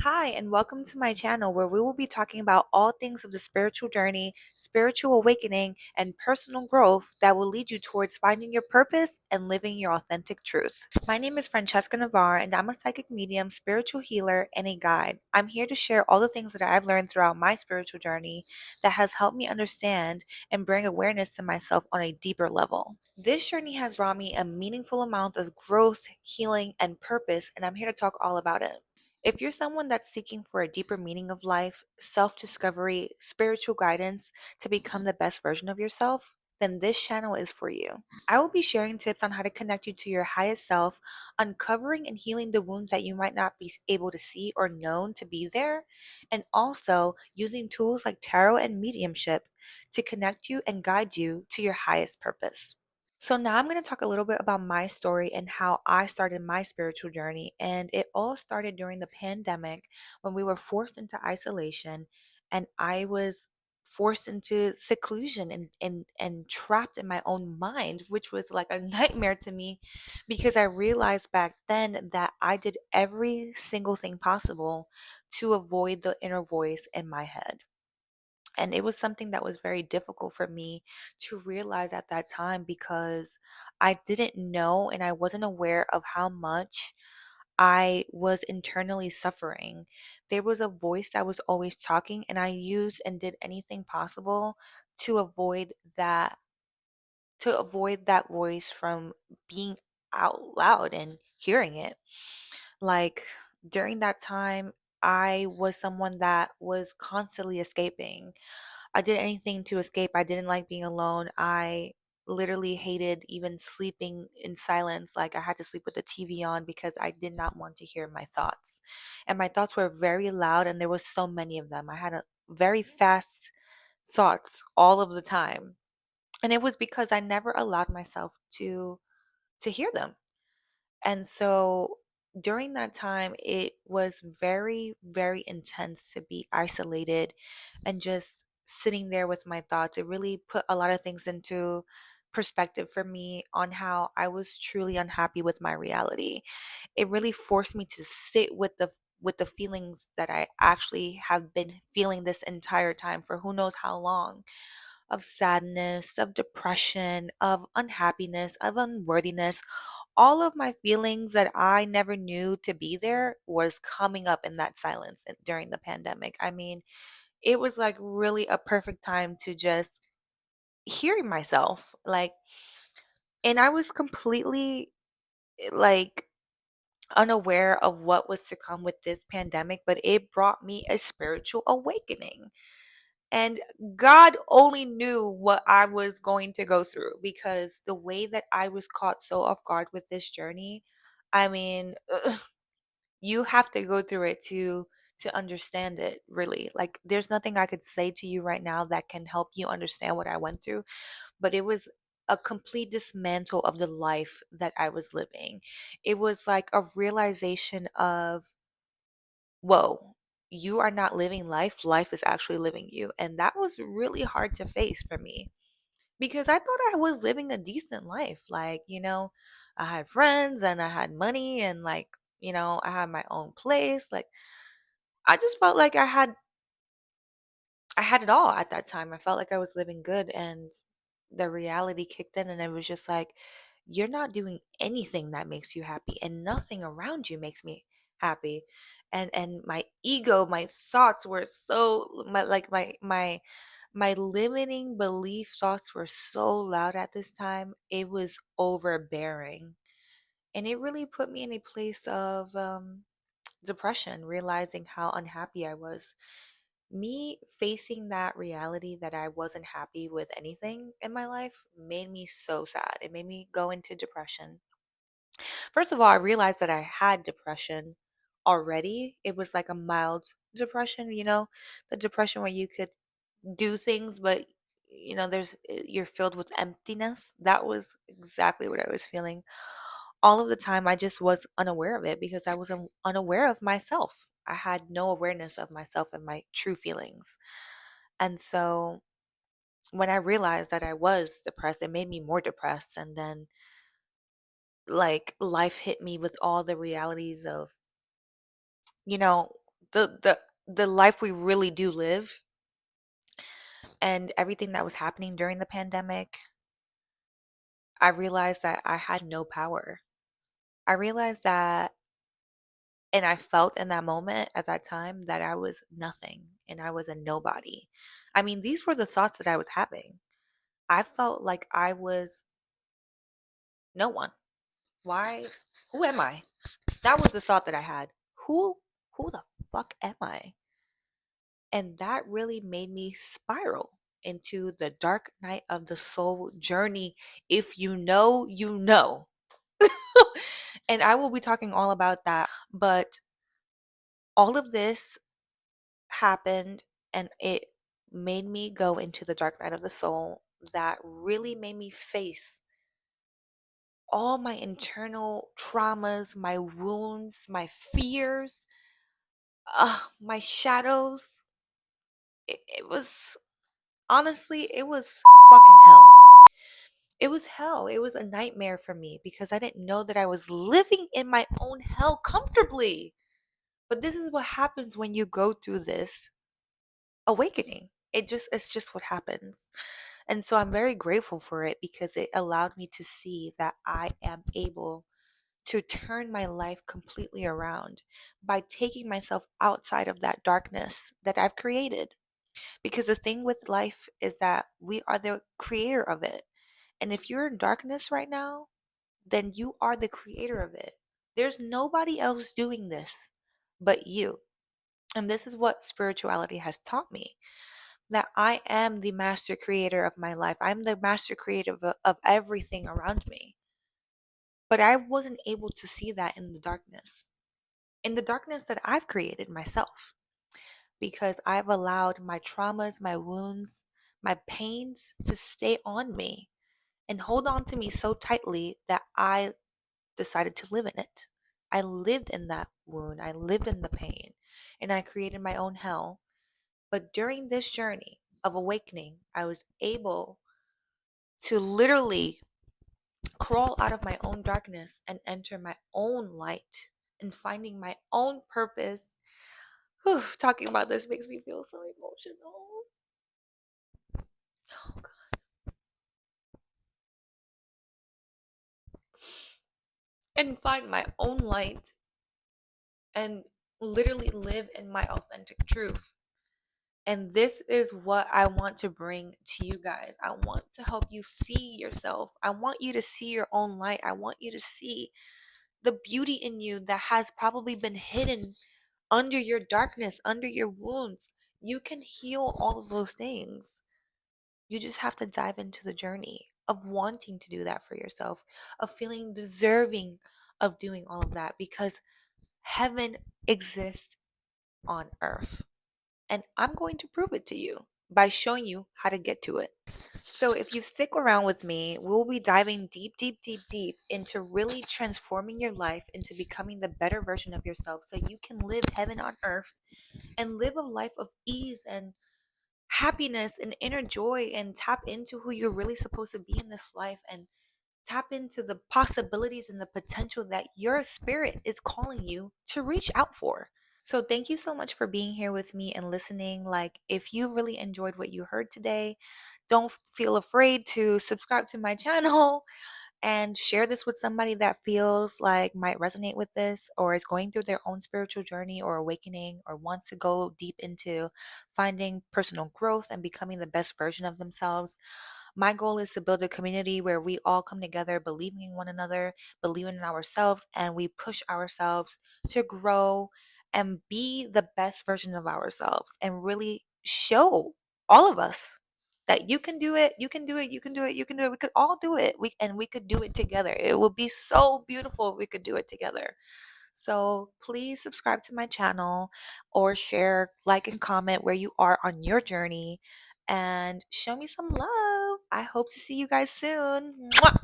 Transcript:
Hi, and welcome to my channel where we will be talking about all things of the spiritual journey, spiritual awakening, and personal growth that will lead you towards finding your purpose and living your authentic truths. My name is Francesca Navarre, and I'm a psychic medium, spiritual healer, and a guide. I'm here to share all the things that I've learned throughout my spiritual journey that has helped me understand and bring awareness to myself on a deeper level. This journey has brought me a meaningful amount of growth, healing, and purpose, and I'm here to talk all about it. If you're someone that's seeking for a deeper meaning of life, self discovery, spiritual guidance to become the best version of yourself, then this channel is for you. I will be sharing tips on how to connect you to your highest self, uncovering and healing the wounds that you might not be able to see or known to be there, and also using tools like tarot and mediumship to connect you and guide you to your highest purpose. So, now I'm going to talk a little bit about my story and how I started my spiritual journey. And it all started during the pandemic when we were forced into isolation and I was forced into seclusion and trapped in my own mind, which was like a nightmare to me because I realized back then that I did every single thing possible to avoid the inner voice in my head. And it was something that was very difficult for me to realize at that time because I didn't know and I wasn't aware of how much I was internally suffering. There was a voice that was always talking, and I used and did anything possible to avoid that voice from being out loud and hearing it. Like during that time, I was someone that was constantly escaping. I did anything to escape. I didn't like being alone. I literally hated even sleeping in silence. Like I had to sleep with the TV on because I did not want to hear my thoughts. And my thoughts were very loud and there was so many of them. I had a very fast thoughts all of the time. And it was because I never allowed myself to hear them. And so during that time, it was very, very intense to be isolated and just sitting there with my thoughts. It really put a lot of things into perspective for me on how I was truly unhappy with my reality. It really forced me to sit with the feelings that I actually have been feeling this entire time for who knows how long, of sadness, of depression, of unhappiness, of unworthiness. All of my feelings that I never knew to be there was coming up in that silence during the pandemic. I mean, it was like really a perfect time to just hearing myself. And I was completely like unaware of what was to come with this pandemic, but it brought me a spiritual awakening. And God only knew what I was going to go through because the way that I was caught so off guard with this journey, I mean, you have to go through it to understand it really. Like there's nothing I could say to you right now that can help you understand what I went through, but it was a complete dismantle of the life that I was living. It was like a realization of, whoa, you are not living life, life is actually living you. And that was really hard to face for me because I thought I was living a decent life. I had friends and I had money and I had my own place. Like I just felt like I had it all at that time. I felt like I was living good and the reality kicked in and it was just like you're not doing anything that makes you happy and nothing around you makes me happy. And my ego, my thoughts were so my limiting belief thoughts were so loud at this time. It was overbearing. And it really put me in a place of depression, realizing how unhappy I was. Me facing that reality that I wasn't happy with anything in my life made me so sad. It made me go into depression. First of all, I realized that I had depression already. It was like a mild depression, the depression where you could do things, but you're filled with emptiness. That was exactly what I was feeling all of the time. I just was unaware of it because I was unaware of myself. I had no awareness of myself and my true feelings. And so when I realized that I was depressed, it made me more depressed. And then, like, life hit me with all the realities of, you know, the life we really do live and everything that was happening during the pandemic, I realized that I had no power. I realized that, and I felt in that moment at that time that I was nothing and I was a nobody. I mean, these were the thoughts that I was having. I felt like I was no one. Why? Who am I? That was the thought that I had. Who who the fuck am I? And that really made me spiral into the dark night of the soul journey. If you know, you know. And I will be talking all about that. But all of this happened and it made me go into the dark night of the soul that really made me face all my internal traumas, my wounds, my fears, my shadows. It was honestly, it was fucking hell. It was hell. It was a nightmare for me because I didn't know that I was living in my own hell comfortably. But this is what happens when you go through this awakening. It's just what happens. And so I'm very grateful for it because it allowed me to see that I am able to turn my life completely around by taking myself outside of that darkness that I've created. Because the thing with life is that we are the creator of it. And if you're in darkness right now, then you are the creator of it. There's nobody else doing this but you. And this is what spirituality has taught me, that I am the master creator of my life. I'm the master creator of everything around me. But I wasn't able to see that in the darkness that I've created myself, because I've allowed my traumas, my wounds, my pains to stay on me and hold on to me so tightly that I decided to live in it. I lived in that wound, I lived in the pain, and I created my own hell. But during this journey of awakening, I was able to literally crawl out of my own darkness and enter my own light and finding my own purpose. Whew, talking about this makes me feel so emotional. Oh, God. And find my own light and literally live in my authentic truth. And this is what I want to bring to you guys. I want to help you see yourself. I want you to see your own light. I want you to see the beauty in you that has probably been hidden under your darkness, under your wounds. You can heal all of those things. You just have to dive into the journey of wanting to do that for yourself, of feeling deserving of doing all of that because heaven exists on earth. And I'm going to prove it to you by showing you how to get to it. So, if you stick around with me, we'll be diving deep, deep, deep, deep into really transforming your life into becoming the better version of yourself so you can live heaven on earth and live a life of ease and happiness and inner joy and tap into who you're really supposed to be in this life and tap into the possibilities and the potential that your spirit is calling you to reach out for. So, thank you so much for being here with me and listening. Like, if you really enjoyed what you heard today, don't feel afraid to subscribe to my channel and share this with somebody that feels like might resonate with this or is going through their own spiritual journey or awakening or wants to go deep into finding personal growth and becoming the best version of themselves. My goal is to build a community where we all come together, believing in one another, believing in ourselves, and we push ourselves to grow and be the best version of ourselves and really show all of us that you can do it, you can do it, you can do it, you can do it. We could all do it. We could do it together. It would be so beautiful if we could do it together. So please subscribe to my channel or share, like, and comment where you are on your journey and show me some love. I hope to see you guys soon. Mwah!